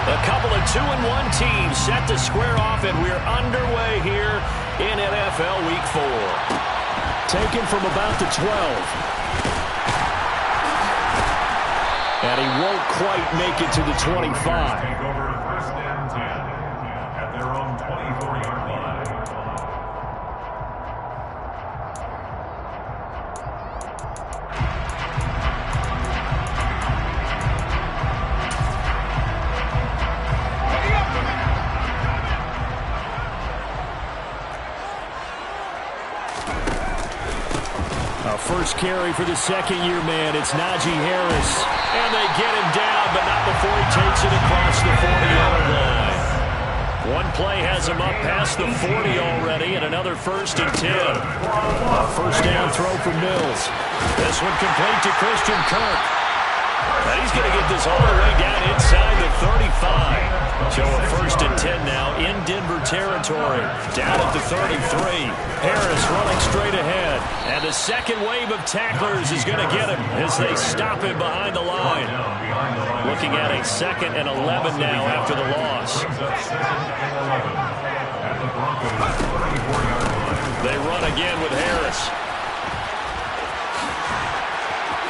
A couple of 2-1 teams set to square off, and we're underway here in NFL Week 4. Taken from about the 12. And he won't quite make it to the 25. Take over first and 10 at their own 24-yard line. First carry for the second-year man. It's Najee Harris. And they get him down, but not before he takes it across the 40-yard line. One play has him up past the 40 already, and another first and 10. A first down throw for Mills. This one complete to Christian Kirk. And he's going to get this all the way down inside the 35. So a first and 10 now in Denver territory. Down at the 33. Harris running straight ahead. And the second wave of tacklers is going to get him as they stop him behind the line. Looking at a 2nd and 11 now after the loss. They run again with Harris.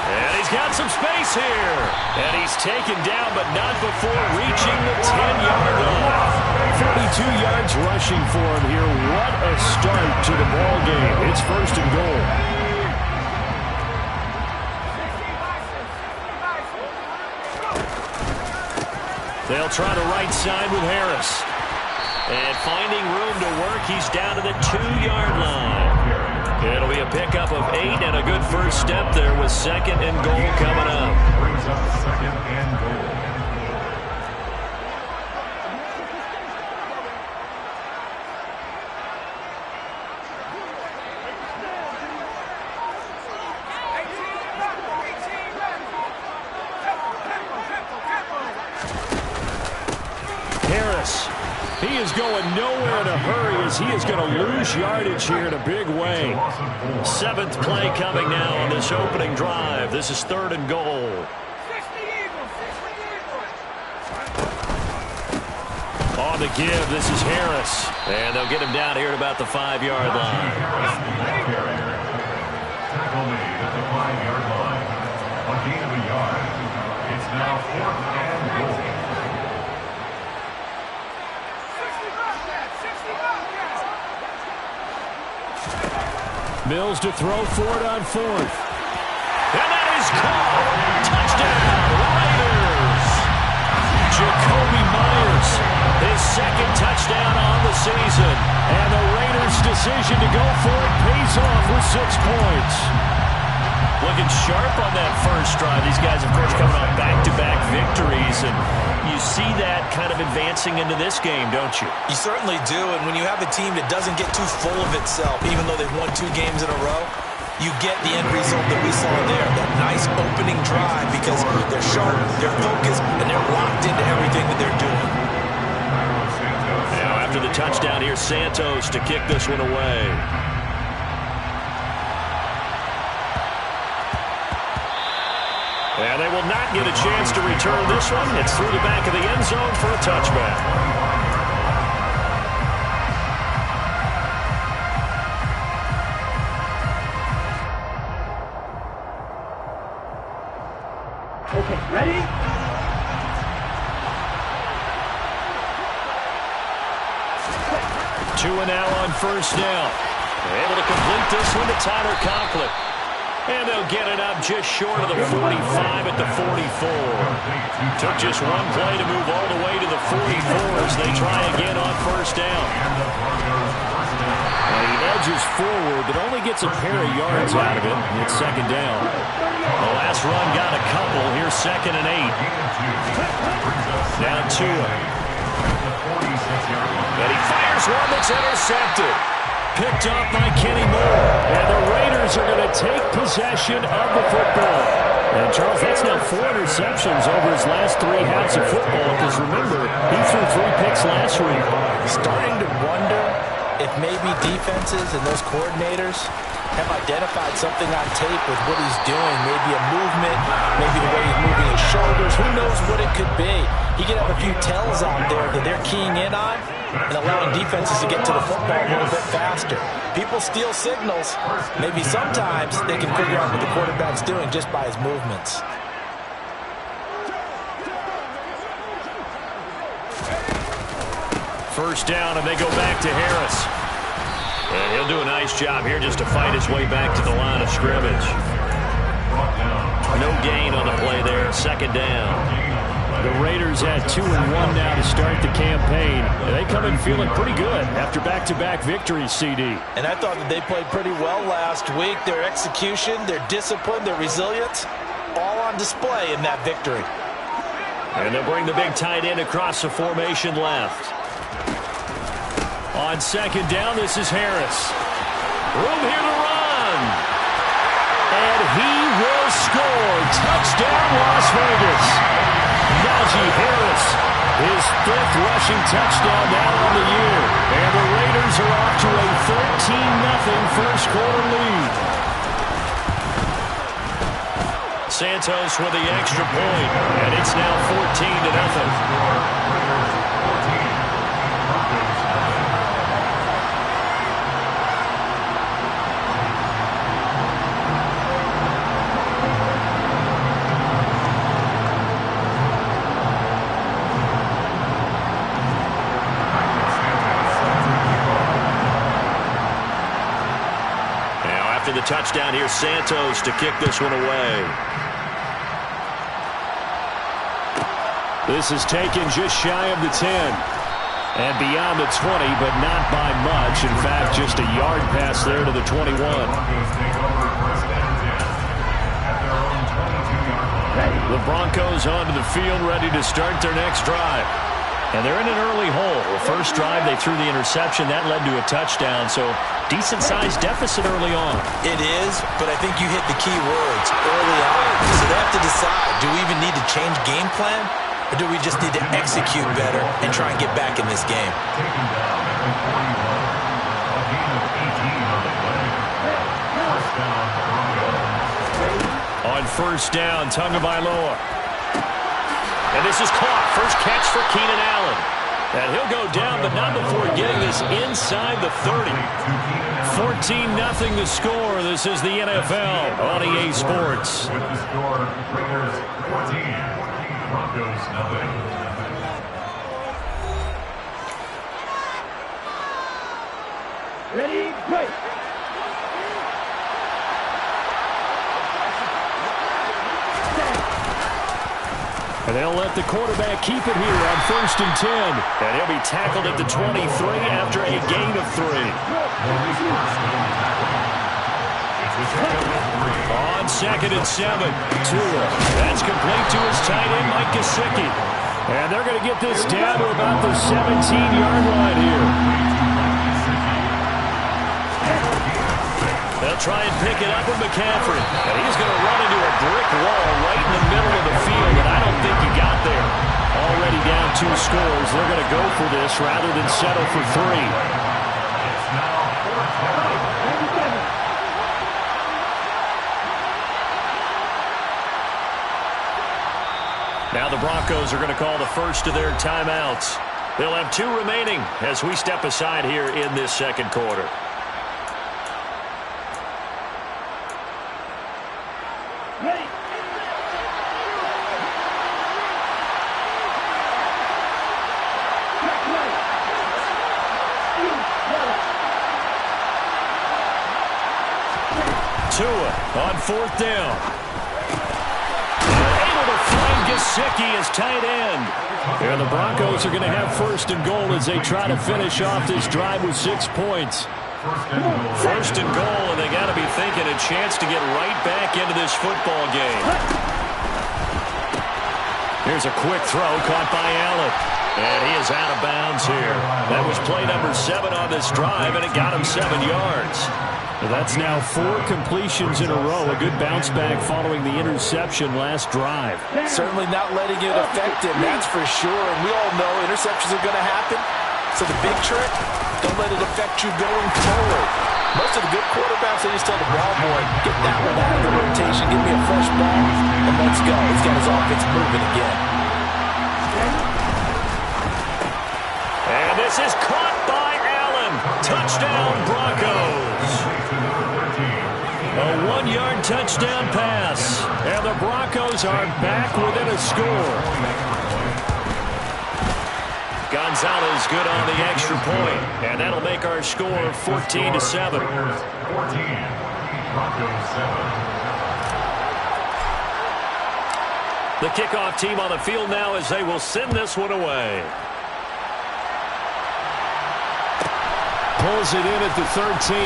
And he's got some space here. And he's taken down, but not before reaching the 10-yard line. 42 yards rushing for him here. What a start to the ball game. It's first and goal. They'll try the right side with Harris. And finding room to work, he's down to the 2-yard line. It'll be a pickup of 8 and a good first step there with 2nd and goal coming up. Brings up 2nd and goal. Harris. He is going nowhere in a hurry as he is going to lose yardage here in a big way. 7th play coming now on this opening drive. This is 3rd and goal. On the give, this is Harris. And they'll get him down here at about the 5-yard line. Tackle made at the 5-yard line. A gain of a yard. It's now 4th and goal. Mills to throw for it on 4th. And that is caught. Touchdown, Raiders. Jacoby Myers, his 2nd touchdown on the season. And the Raiders' decision to go for it pays off with 6 points. Looking sharp on that first drive. These guys, of course, coming off back-to-back victories. And you see that kind of advancing into this game, don't you? You certainly do, and when you have a team that doesn't get too full of itself, even though they've won 2 games in a row, you get the end result that we saw there, that nice opening drive, because they're sharp, they're focused, and they're locked into everything that they're doing. Now after the touchdown here, Santos to kick this one away. And they will not get a chance to return this one. It's through the back of the end zone for a touchback. Okay, ready? 2 and now on first down. They're able to complete this one to Tyler Conklin. And they'll get it up just short of the 45 at the 44. Took just one play to move all the way to the 44 as they try again on first down. And he edges forward, but only gets a pair of yards out of it. It's 2nd down. The last run got a couple. Here's 2nd and 8. Now to him. And he fires one that's intercepted. Picked off by Kenny Moore. And the Raiders are going to take possession of the football. And, Charles, that's now 4 interceptions over his last 3 halves of football. Because, remember, he threw 3 picks last week. Starting to wonder if maybe defenses and those coordinators have identified something on tape with what he's doing. Maybe a movement, maybe the way he's moving his shoulders. Who knows what it could be? He could have a few tells out there that they're keying in on and allowing defenses to get to the football a little bit faster. People steal signals. Maybe sometimes they can figure out what the quarterback's doing just by his movements. First down, and they go back to Harris. And he'll do a nice job here just to fight his way back to the line of scrimmage. No gain on the play there. Second down. The Raiders at 2-1 now to start the campaign. They come in feeling pretty good after back-to-back victories, CD. And I thought that they played pretty well last week. Their execution, their discipline, their resilience, all on display in that victory. And they'll bring the big tight end across the formation left. On second down, this is Harris. Room here to run. And he will score. Touchdown, Las Vegas. Najee Harris, his 5th rushing touchdown now on the year. And the Raiders are off to a 13-0 first quarter lead. Santos with the extra point, and it's now 14-0. The touchdown here, Santos to kick this one away. This is taken just shy of the 10 and beyond the 20, but not by much. In fact, just a yard pass there to the 21. The Broncos onto the field, ready to start their next drive. And they're in an early hole. The first drive, they threw the interception. That led to a touchdown, so decent-sized deficit early on. It is, but I think you hit the key words early on. So they have to decide, do we even need to change game plan, or do we just need to execute better and try and get back in this game? On first down, Tagovailoa. And this is caught. First catch for Keenan Allen. And he'll go down, but not before getting this inside the 30. 14-0 the score. This is the NFL on EA Sports. With the score, Raiders 14, Broncos 0. Ready, break. And they'll let the quarterback keep it here on first and 10. And he'll be tackled at the 23 after a gain of 3. On second and 7, Tua. That's complete to his tight end, Mike Gesicki. And they're going to get this down to about the 17-yard line here. They'll try and pick it up with McCaffrey. And he's going to run into a brick wall right in the middle of the field, and I don't think he got there. Already down 2 scores. They're going to go for this rather than settle for 3. Now the Broncos are going to call the first of their timeouts. They'll have 2 remaining as we step aside here in this second quarter. Tua on fourth down. Able to find Gesicki as tight end. And the Broncos are going to have first and goal as they try to finish off this drive with 6 points. First and goal, and they got to be thinking a chance to get right back into this football game. Here's a quick throw caught by Allen. And he is out of bounds here. That was play number 7 on this drive, and it got him 7 yards. Well, that's now 4 completions in a row. A good bounce back following the interception last drive. Certainly not letting it affect him, that's for sure. And we all know interceptions are going to happen. So the big trick, don't let it affect you going forward. Most of the good quarterbacks, they just tell the ball boy, get that one out of the rotation, give me a fresh ball, and let's go. He's got his offense moving again. And this is caught by Allen. Touchdown, Broncos. A 1-yard touchdown pass. And the Broncos are back within a score. Gonzalez good on the extra point, and that'll make our score 14-7. The kickoff team on the field now as they will send this one away. Pulls it in at the 13.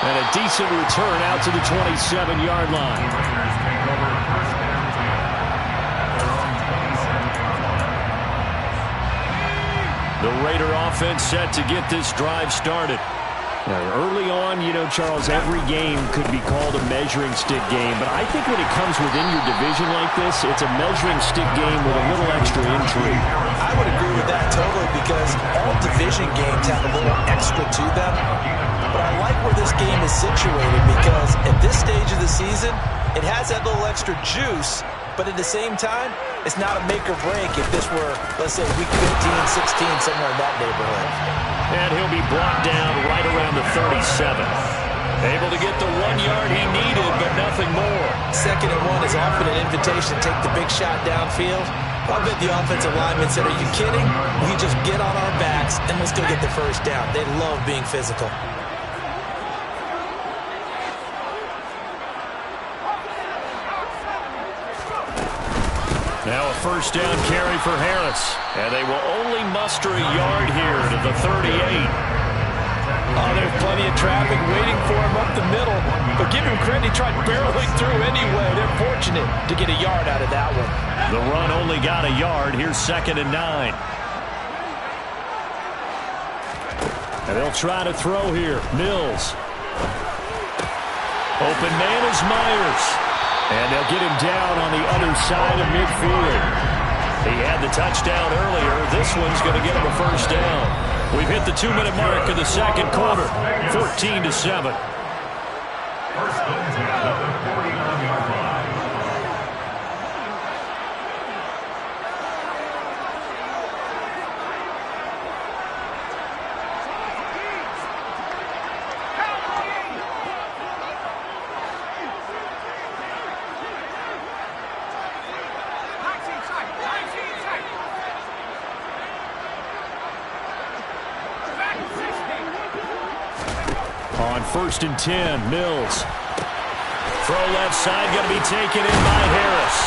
And a decent return out to the 27-yard line. The Raider offense set to get this drive started. Now, early on, you know, Charles, every game could be called a measuring stick game, but I think when it comes within your division like this, it's a measuring stick game with a little extra intrigue. I would agree with that totally because all division games have a little extra to them. But I like where this game is situated because at this stage of the season, it has that little extra juice, but at the same time, it's not a make or break if this were, let's say, week 15, 16, somewhere in that neighborhood. And he'll be brought down right around the 37. Able to get the 1 yard he needed, but nothing more. 2nd and 1 is often an invitation to take the big shot downfield. I bet the offensive lineman said, are you kidding? We just get on our backs and let's go get the first down. They love being physical. Now a first down carry for Harris. And they will only muster a yard here to the 38. Oh, there's plenty of traffic waiting for him up the middle. But give him credit, he tried barreling through anyway. They're fortunate to get a yard out of that one. The run only got a yard. Here's 2nd and 9. And they'll try to throw here. Mills. Open man is Myers. And they'll get him down on the other side of midfield. He had the touchdown earlier. This one's going to get him a first down. We've hit the 2-minute mark of the second quarter. 14-7. First and 10 at the 49-yard line. On 1st and 10, Mills. Throw left side going to be taken in by Harris.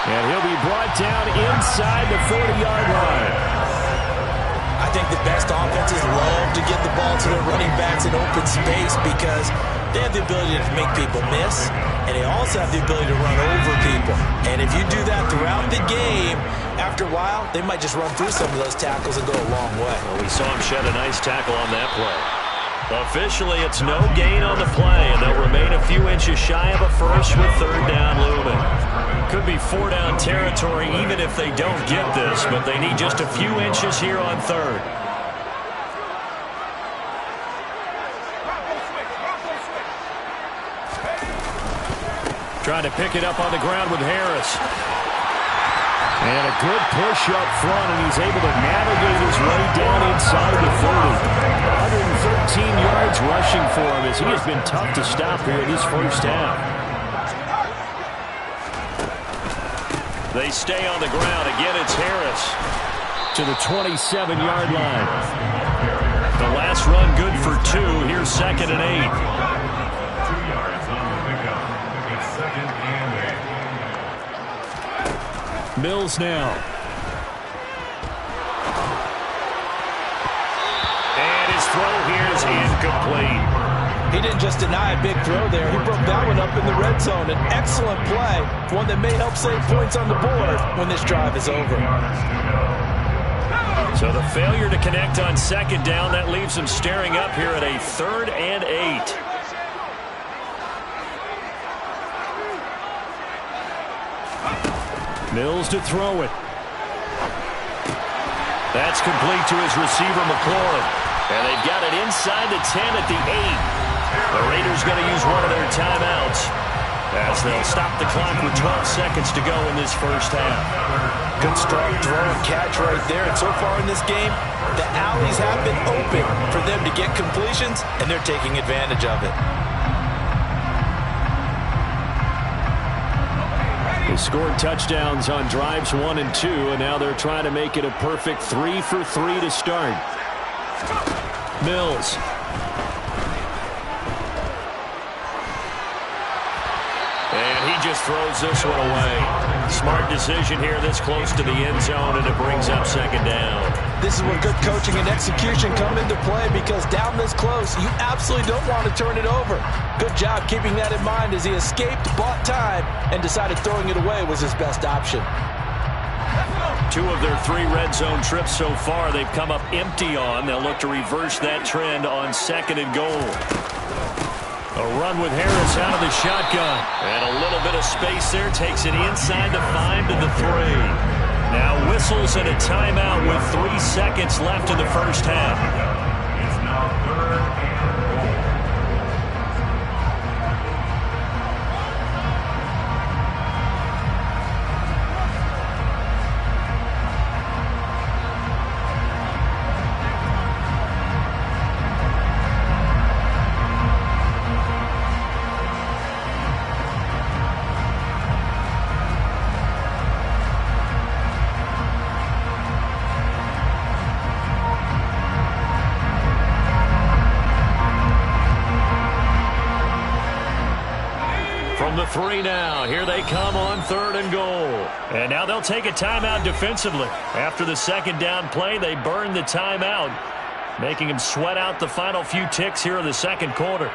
And he'll be brought down inside the 40-yard line. I think the best offenses love to get the ball to their running backs in open space because they have the ability to make people miss, and they also have the ability to run over people. And if you do that throughout the game, after a while, they might just run through some of those tackles and go a long way. Well, we saw him shed a nice tackle on that play. Officially, it's no gain on the play, and they'll remain a few inches shy of a first with 3rd down looming. Could be 4-down territory even if they don't get this, but they need just a few inches here on 3rd. Trying to pick it up on the ground with Harris. And a good push up front, and he's able to navigate his way down inside the 30. 113 yards rushing for him as he has been tough to stop here in this first half. They stay on the ground. Again, it's Harris. To the 27-yard line. The last run good for 2. Here's 2nd and 8. 2 yards on the pickup. It's 2nd and 8. Mills now. And his throw here is incomplete. He didn't just deny a big throw there. He broke that one up in the red zone. An excellent play. One that may help save points on the board when this drive is over. So the failure to connect on 2nd down, that leaves him staring up here at a 3rd and 8. Mills to throw it. That's complete to his receiver, McLaurin. And they've got it inside the 10 at the 8. The Raiders going to use one of their timeouts as they'll stop the clock with 12 seconds to go in this first half. Good strong throw and catch right there. And so far in this game, the alleys have been open for them to get completions, and they're taking advantage of it. They scored touchdowns on drives 1 and 2, and now they're trying to make it a perfect 3 for 3 to start. Mills. And he just throws this one away. Smart decision here this close to the end zone, and it brings up second down. This is where good coaching and execution come into play, because down this close, you absolutely don't want to turn it over. Good job keeping that in mind as he escaped, bought time, and decided throwing it away was his best option. 2 of their 3 red zone trips so far they've come up empty on. They'll look to reverse that trend on second and goal. A run with Harris out of the shotgun. And a little bit of space there. Takes it inside the 5 to the 3. Now whistles and a timeout with 3 seconds left in the first half. It's now 3rd and goal. From the 3 now, here they come on 3rd and goal. And now they'll take a timeout defensively. After the second down play, they burn the timeout, making them sweat out the final few ticks here in the second quarter.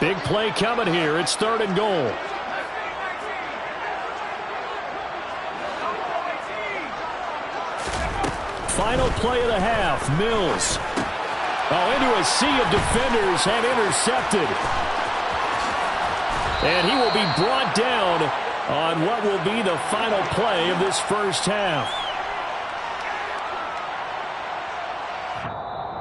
Big play coming here. It's 3rd and goal. Final play of the half. Mills. Oh, into a sea of defenders and intercepted. And he will be brought down on what will be the final play of this first half.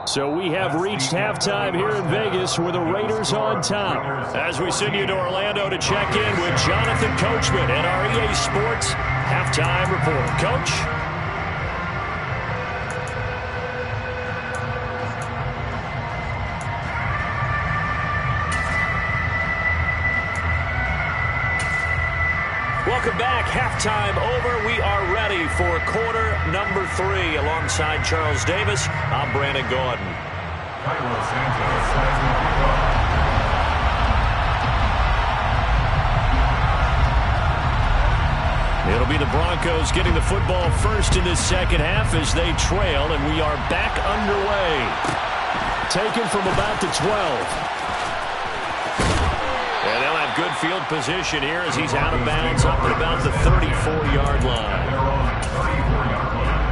So we have reached halftime here in Vegas with the Raiders on top. As we send you to Orlando to check in with Jonathan Coachman at our EA Sports Halftime Report. Coach? Welcome back. Halftime over. We are ready for quarter number 3. Alongside Charles Davis, I'm Brandon Gordon. Carlos Santos has the kickoff. It'll be the Broncos getting the football first in this second half as they trail, and we are back underway. Taken from about the 12. And they'll have good field position here as he's out of bounds up at about the 34-yard line. They're on the 34-yard line.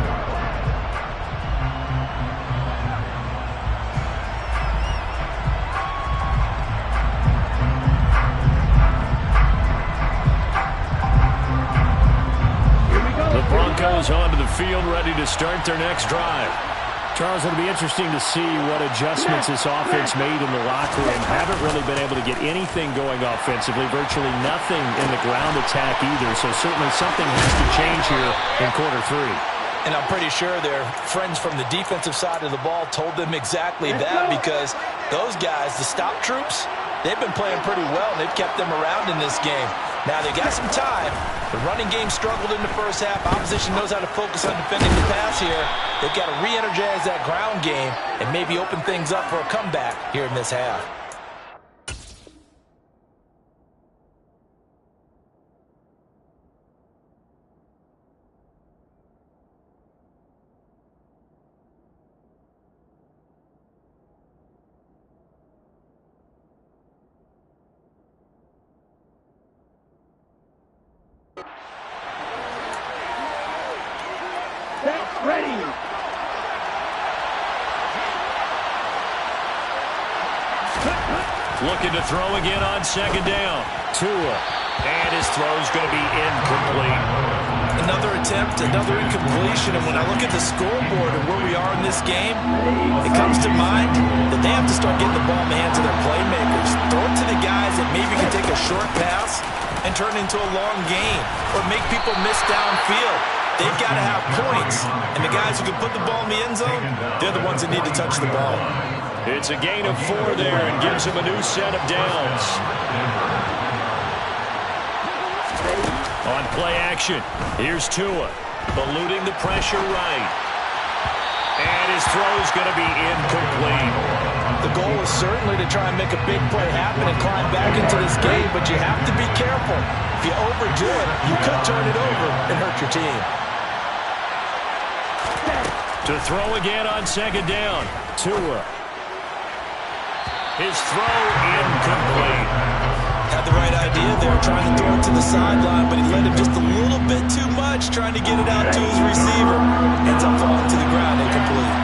The Broncos onto the field, ready to start their next drive. Charles, it'll be interesting to see what adjustments this offense made in the locker room. Haven't really been able to get anything going offensively, virtually nothing in the ground attack either. So certainly something has to change here in quarter 3. And I'm pretty sure their friends from the defensive side of the ball told them exactly that, because those guys, the stop troops, they've been playing pretty well. They've kept them around in this game. Now they got some time. The running game struggled in the first half. Opposition knows how to focus on defending the pass here. They've got to re-energize that ground game and maybe open things up for a comeback here in this half. Ready. Good Looking to throw again on second down. Tua. And his throw's going to be incomplete. Another attempt, another incompletion. And when I look at the scoreboard and where we are in this game, it comes to mind that they have to start getting the ball in the hands of their playmakers. Throw it to the guys that maybe can take a short pass and turn it into a long gain or make people miss downfield. They've got to have points. And the guys who can put the ball in the end zone, they're the ones that need to touch the ball. It's a gain of 4 there and gives him a new set of downs. On play action, here's Tua, eluding the pressure right. And his throw's going to be incomplete. The goal is certainly to try and make a big play happen and climb back into this game, but you have to be careful. If you overdo it, you could turn it over and hurt your team. To throw again on second down, Tua. His throw incomplete. Had the right idea there, trying to throw it to the sideline, but he led him just a little bit too much, trying to get it out to his receiver. Ends up falling to the ground incomplete.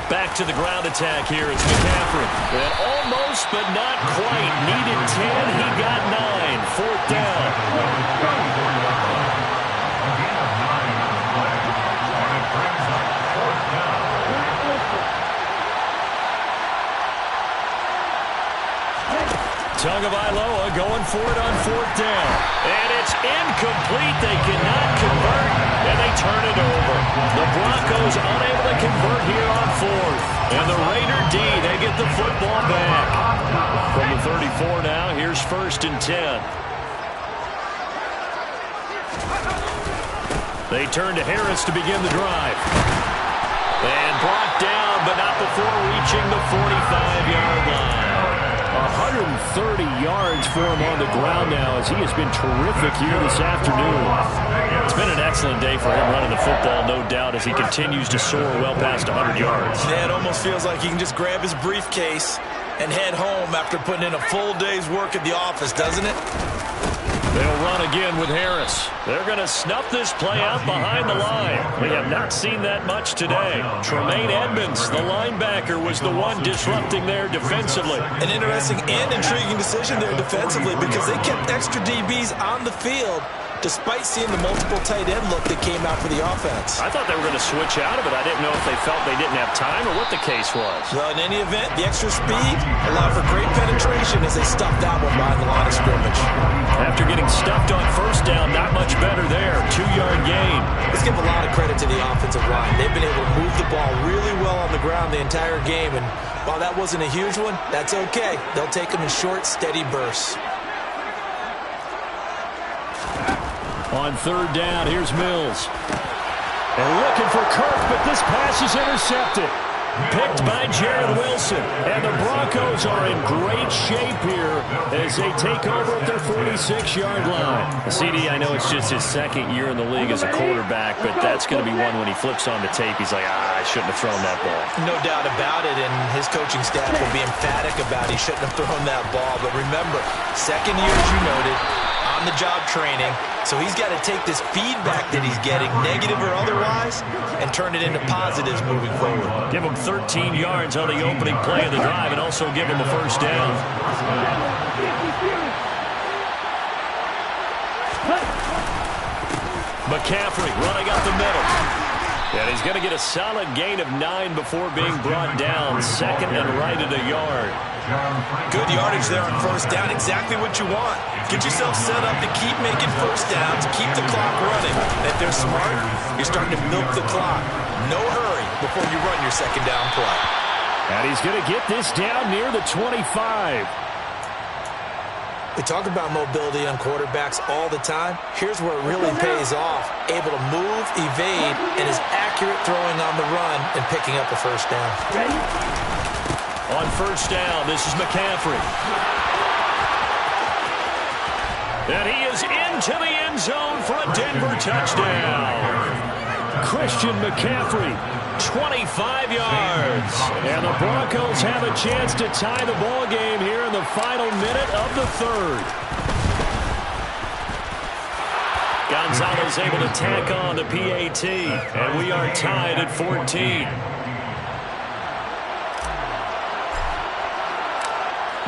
Back to the ground attack here. It's McCaffrey. And almost, but not quite. Needed 10. He got 9. Fourth down. Tagovailoa going for it on fourth down. And it's incomplete. They cannot convert, and they turn it over. The Broncos unable to convert here on fourth. And the Raider D, they get the football back. From the 34 now, here's 1st and 10. They turn to Harris to begin the drive. And brought down, but not before reaching the 45-yard line. 130 yards for him on the ground now as he has been terrific here this afternoon. It's been an excellent day for him running the football, no doubt, as he continues to soar well past 100 yards. Yeah, it almost feels like he can just grab his briefcase and head home after putting in a full day's work at the office, doesn't it? They'll run again with Harris. They're going to snuff this play out behind the line. We have not seen that much today. Tremaine Edmonds, the linebacker, was the one disrupting there defensively. An interesting and intriguing decision there defensively because they kept extra DBs on the field despite seeing the multiple tight end look that came out for the offense. I thought they were going to switch out of it. I didn't know if they felt they didn't have time or what the case was. Well, in any event, the extra speed allowed for great penetration as they stuffed that one behind the line of scrimmage. After getting stuffed on first down, not much better there. 2-yard gain. Let's give a lot of credit to the offensive line. They've been able to move the ball really well on the ground the entire game, and while that wasn't a huge one, that's okay. They'll take them in short, steady bursts. On third down, here's Mills. And looking for Kirk, but this pass is intercepted. Picked by Jared Wilson. And the Broncos are in great shape here as they take over at their 46-yard line. CD, I know it's just his second year in the league as a quarterback, but that's going to be one when he flips on the tape. He's like, I shouldn't have thrown that ball. No doubt about it, and his coaching staff will be emphatic about he shouldn't have thrown that ball. But remember, second year, as you noted, on-the-job training, so he's got to take this feedback that he's getting, negative or otherwise, and turn it into positives moving forward. Give him 13 yards on the opening play of the drive and also give him a first down. McCaffrey running up the middle. And he's going to get a solid gain of 9 before being brought down. Second and right at a yard. Good yardage there on first down. Exactly what you want. Get yourself set up to keep making first downs, keep the clock running. And if they're smart, you're starting to milk the clock. No hurry before you run your second down play. And he's going to get this down near the 25. We talk about mobility on quarterbacks all the time. Here's where it really pays off. Able to move, evade, and is accurate throwing on the run and picking up a first down. On first down, this is McCaffrey. And he is into the end zone for a Denver touchdown. Christian McCaffrey, 25 yards. And the Broncos have a chance to tie the ball game here in the the final minute of the third. Gonzalez able to tack on the PAT, and we are tied at 14.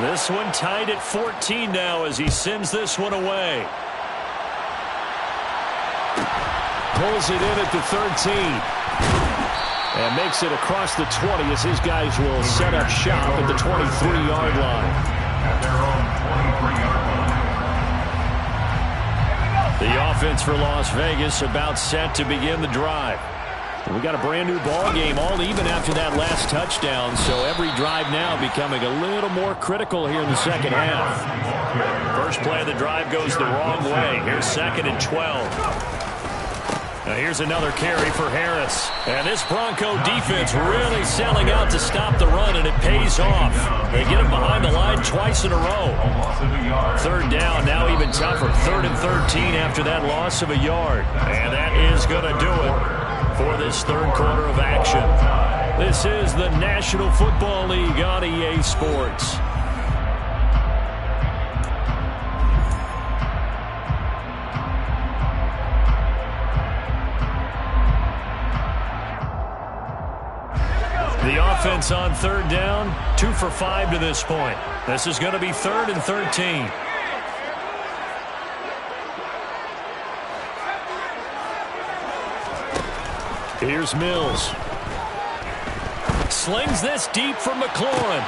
This one tied at 14 now as he sends this one away. Pulls it in at the 13. And makes it across the 20 as his guys will set up shop at the 23-yard line. At their own 23-yard line. The offense for Las Vegas about set to begin the drive. We got a brand new ball game, all even after that last touchdown, so every drive now becoming a little more critical here in the second half. First play of the drive goes the wrong way. Here's 2nd and 12. Now here's another carry for Harris. And this Bronco defense really selling out to stop the run, and it pays off. They get him behind the line twice in a row. 3rd down, now even tougher. 3rd and 13 after that loss of a yard. And that is going to do it for this third quarter of action. This is the National Football League on EA Sports. The offense on 3rd down, 2 for 5 to this point. This is going to be 3rd and 13. Here's Mills. Slings this deep from McLaurin.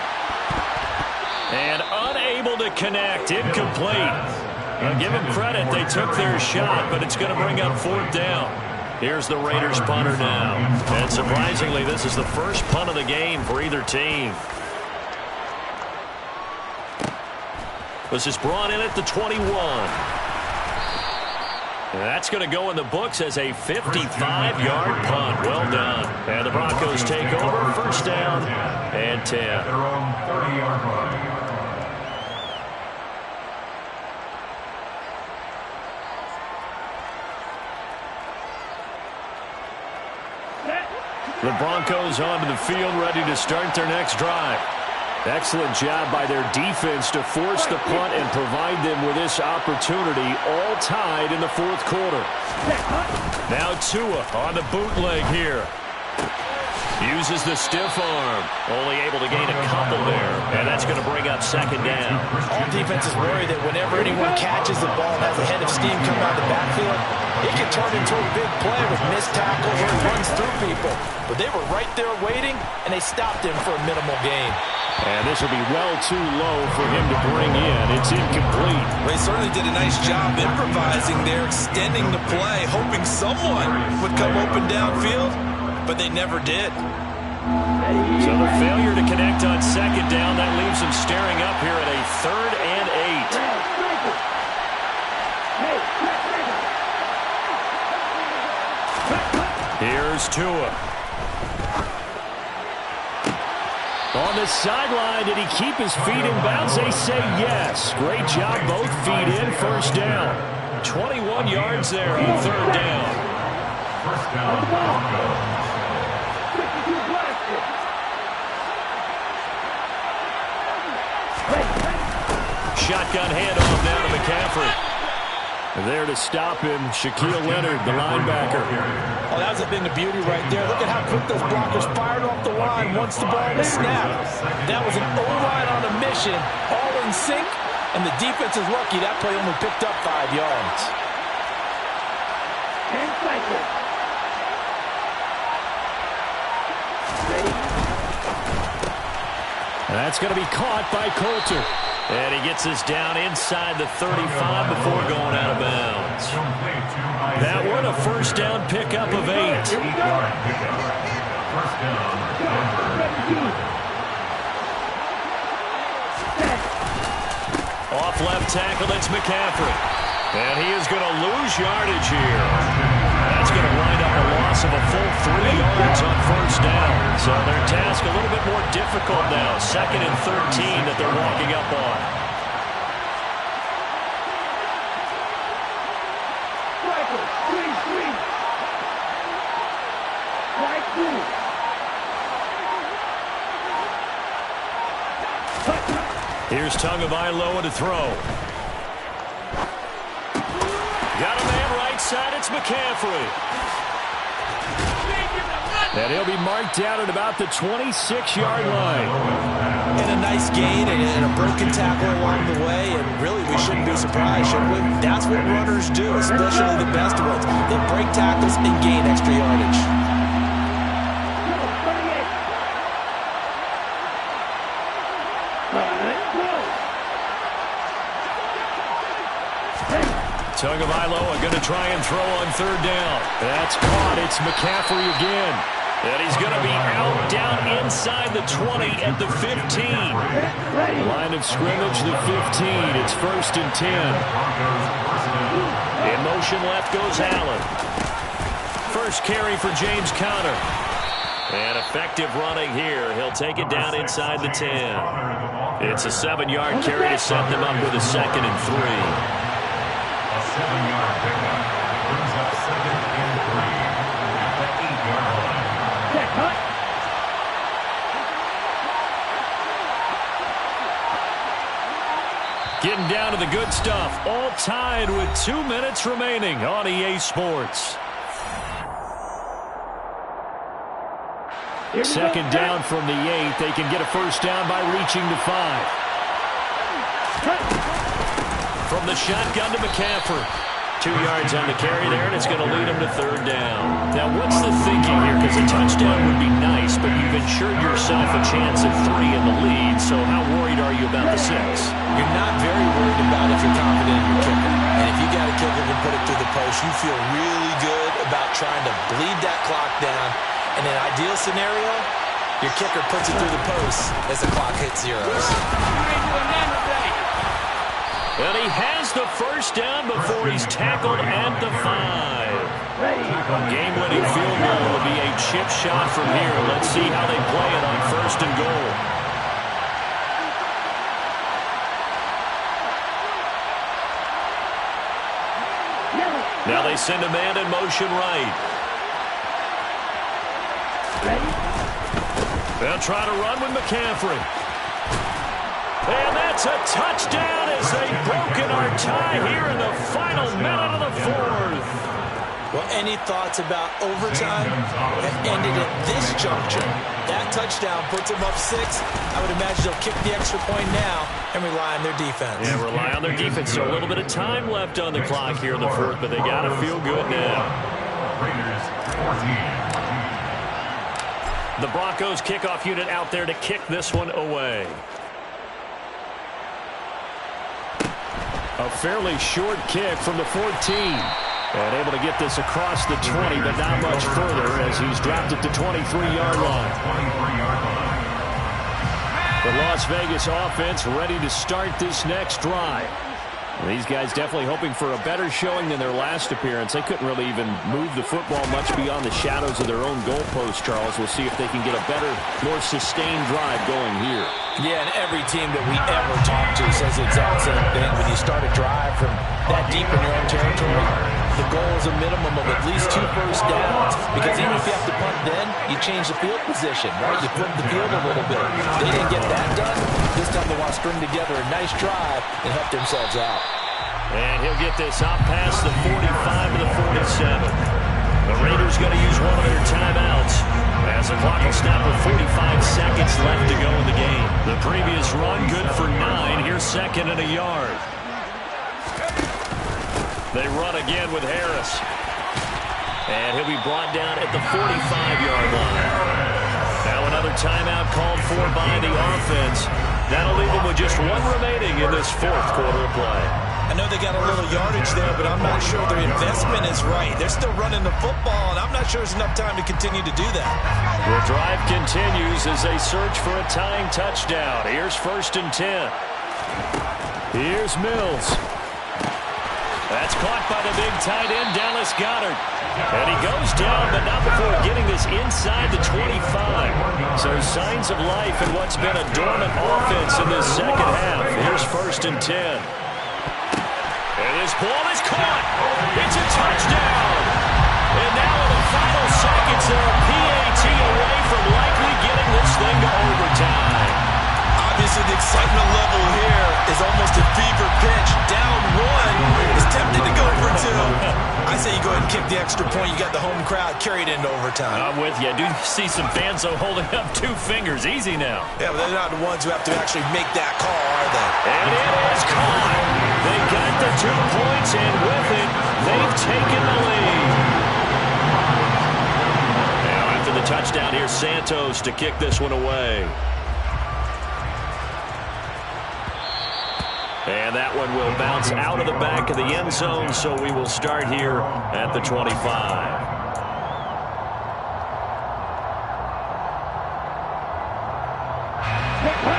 And unable to connect. Incomplete. Now give them credit. They took their shot, but it's going to bring up 4th down. Here's the Raiders punter now. And surprisingly, this is the first punt of the game for either team. This is brought in at the 21. And that's going to go in the books as a 55-yard punt. Well done. And the Broncos take over. 1st down and 10. Their own 30-yard line. The Broncos onto the field, ready to start their next drive. Excellent job by their defense to force the punt and provide them with this opportunity, all tied in the 4th quarter. Now Tua on the bootleg here. Uses the stiff arm. Only able to gain a couple there. And that's going to bring up 2nd down. All defenses worry that whenever anyone catches the ball and has a head of steam come out of the backfield, it can turn into a big play with missed tackles or runs through people. But they were right there waiting, and they stopped him for a minimal gain. And this will be well too low for him to bring in. It's incomplete. They certainly did a nice job improvising there, extending the play, hoping someone would come open downfield, but they never did. So the failure to connect on 2nd down, that leaves them staring up here at a 3rd and 8. Here's Tua. On the sideline, did he keep his feet in bounds? They say yes. Great job, both feet in. 1st down. 21 yards there on 3rd down. 1st down, Broncos. Shotgun handoff down to McCaffrey. There to stop him, Shaquille Leonard, the linebacker. Oh, that was a bit of beauty right there. Look at how quick those Broncos fired off the line once the ball was snapped. That was an O-line on a mission, all in sync, and the defense is lucky that play only picked up 5 yards. 10 seconds. Ready? That's going to be caught by Coulter. And he gets us down inside the 35 before going out of bounds. That one a 1st down pickup of 8. 1st down. Off left tackle, it's McCaffrey. And he is going to lose yardage here. That's going to wind up a loss of a full 3 yards on 1st down. So their task a little bit more difficult now. 2nd and 13 that they're walking up on. Here's Here's Tagovailoa to throw. Got a man right side. It's McCaffrey. And he'll be marked down at about the 26-yard line. And a nice gain and a broken tackle along the way. And really, we shouldn't be surprised, should we? That's what runners do, especially the best ones. They break tackles and gain extra yardage. Tagovailoa going to try and throw on third down. That's caught. It's McCaffrey again. And he's going to be out down inside the 20 at the 15. Line of scrimmage, the 15. It's 1st and 10. In motion left goes Allen. First carry for James Conner. And effective running here. He'll take it down inside the 10. It's a 7-yard carry to set them up with a 2nd and 3. A 7-yard pickup brings up 2nd and 3 at the 8-yard line. Getting down to the good stuff. All tied with 2 minutes remaining on EA Sports. 2nd down from the 8. They can get a first down by reaching the 5. From the shotgun to McCaffrey. 2 yards on the carry there, and it's going to lead him to 3rd down. Now, what's the thinking here? Because a touchdown would be nice, but you've insured yourself a chance of 3 in the lead, so how worried are you about the 6? You're not very worried about if you're confident in your kicker. And if you got a kicker who can put it through the post, you feel really good about trying to bleed that clock down. In an ideal scenario, your kicker puts it through the post as the clock hits zeros. And he has the first down before he's tackled at the 5. Game-winning field goal will be a chip shot from here. Let's see how they play it on 1st and goal. Now they send a man in motion right. They'll try to run with McCaffrey. And that's a touchdown as they've broken our tie here in the final minute of the 4th. Well, any thoughts about overtime have ended at this juncture? That touchdown puts them up 6. I would imagine they'll kick the extra point now and rely on their defense. Yeah, rely on their defense. So a little bit of time left on the clock here in the 4th, but they got to feel good now. Raiders 14. The Broncos kickoff unit out there to kick this one away. A fairly short kick from the 14. And able to get this across the 20, but not much further as he's dropped it to 23-yard line. The Las Vegas offense ready to start this next drive. These guys definitely hoping for a better showing than their last appearance. They couldn't really even move the football much beyond the shadows of their own goalpost, Charles. We'll see if they can get a better, more sustained drive going here. Yeah, and every team that we ever talk to says the exact same thing. When you start a drive from that deep in your own territory, the goal is a minimum of at least 2 first downs. Because even if you have to punt then, you change the field position, right? You flip the field a little bit. They didn't get that done. This time they want to string together a nice drive and help themselves out. And he'll get this out past the 45 to the 47. The Raiders going to use one of their timeouts as the clock will stop with 45 seconds left to go in the game. The previous run good for 9. Here's 2nd and a yard. They run again with Harris. And he'll be brought down at the 45-yard line. Now another timeout called for by the offense. That'll leave them with just 1 remaining in this 4th quarter of play. I know they got a little yardage there, but I'm not sure their investment is right. They're still running the football, and I'm not sure there's enough time to continue to do that. The drive continues as they search for a tying touchdown. Here's 1st and 10. Here's Mills. That's caught by the big tight end, Dallas Goedert. And he goes down, but not before getting this inside the 25. So signs of life in what's been a dormant offense in this second half. Here's 1st and 10. And this ball is caught. It's a touchdown. And now in the final seconds, they're a PAT away from likely getting this thing to overtime. Obviously, the excitement level here is almost a fever pitch. Down one, is tempted to go for two. I say you go ahead and kick the extra point. You got the home crowd carried into overtime. I'm with you. I do see some fans, though, holding up 2 fingers. Easy now. Yeah, but they're not the ones who have to actually make that call, are they? And it is caught. They got the 2 points, and with it, they've taken the lead. Now, after the touchdown, here's Santos to kick this one away. And that one will bounce out of the back of the end zone, so we will start here at the 25.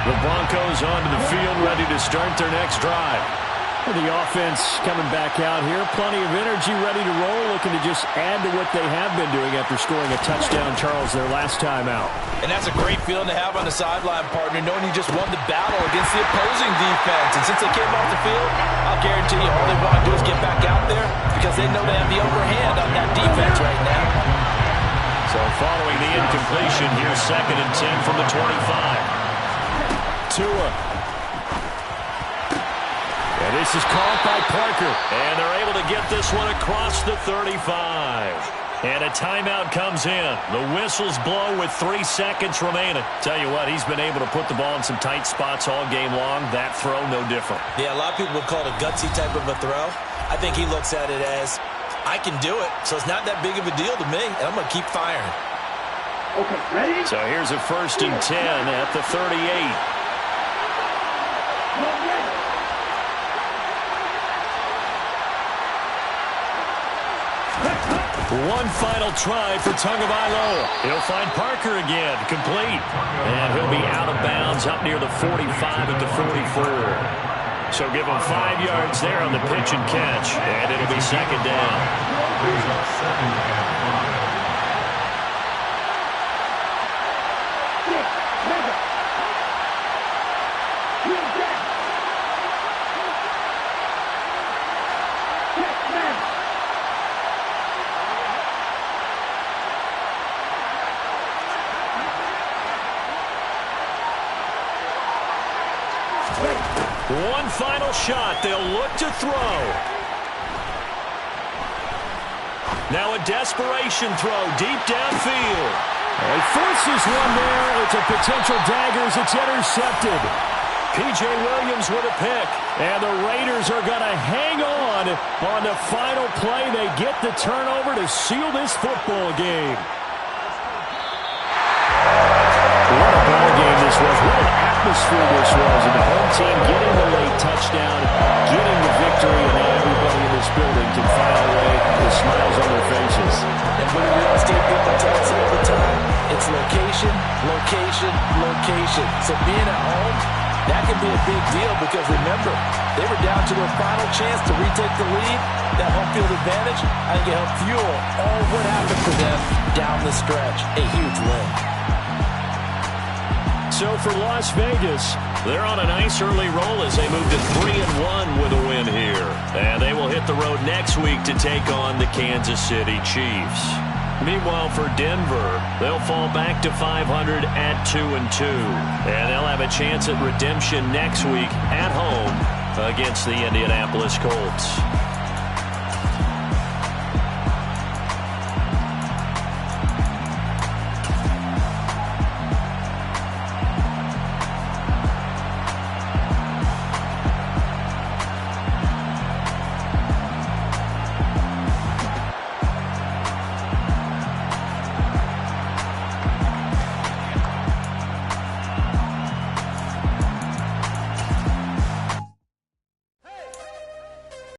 The Broncos onto the field, ready to start their next drive. The offense coming back out here. Plenty of energy, ready to roll, looking to just add to what they have been doing after scoring a touchdown, Charles, their last time out. And that's a great feeling to have on the sideline, partner, knowing you just won the battle against the opposing defense. And since they came off the field, I'll guarantee you all they want to do is get back out there because they know they have the upper hand on that defense right now. So following the incompletion, here's 2nd and 10 from the 25. Tua. And this is caught by Parker. And they're able to get this one across the 35. And a timeout comes in. The whistles blow with 3 seconds remaining. Tell you what, he's been able to put the ball in some tight spots all game long. That throw, no different. Yeah, a lot of people would call it a gutsy type of a throw. I think he looks at it as, I can do it, so it's not that big of a deal to me, and I'm going to keep firing. Okay, ready? So here's a 1st and 10 at the 38. One final try for Tagovailoa. He'll find Parker again, complete. And he'll be out of bounds up near the 45 at the 44. So give him 5 yards there on the pitch and catch. And it'll be 2nd down. One final shot. They'll look to throw. Now a desperation throw deep downfield. He forces one there. It's a potential dagger as it's intercepted. P.J. Williams with a pick. And the Raiders are going to hang on the final play. They get the turnover to seal this football game. What a ball game this was. What an atmosphere this was. And the home team getting the late touchdown, getting the victory, and now everybody in this building can file away with smiles on their faces. And what do real estate people tell us all the time? It's location, location, location. So being at home, that can be a big deal because remember, they were down to their final chance to retake the lead. That home field advantage, I think it helped fuel all what happened for them down the stretch. A huge win. So for Las Vegas, they're on a nice early roll as they move to 3-1 with a win here. And they will hit the road next week to take on the Kansas City Chiefs. Meanwhile, for Denver, they'll fall back to 500 at 2-2. And they'll have a chance at redemption next week at home against the Indianapolis Colts.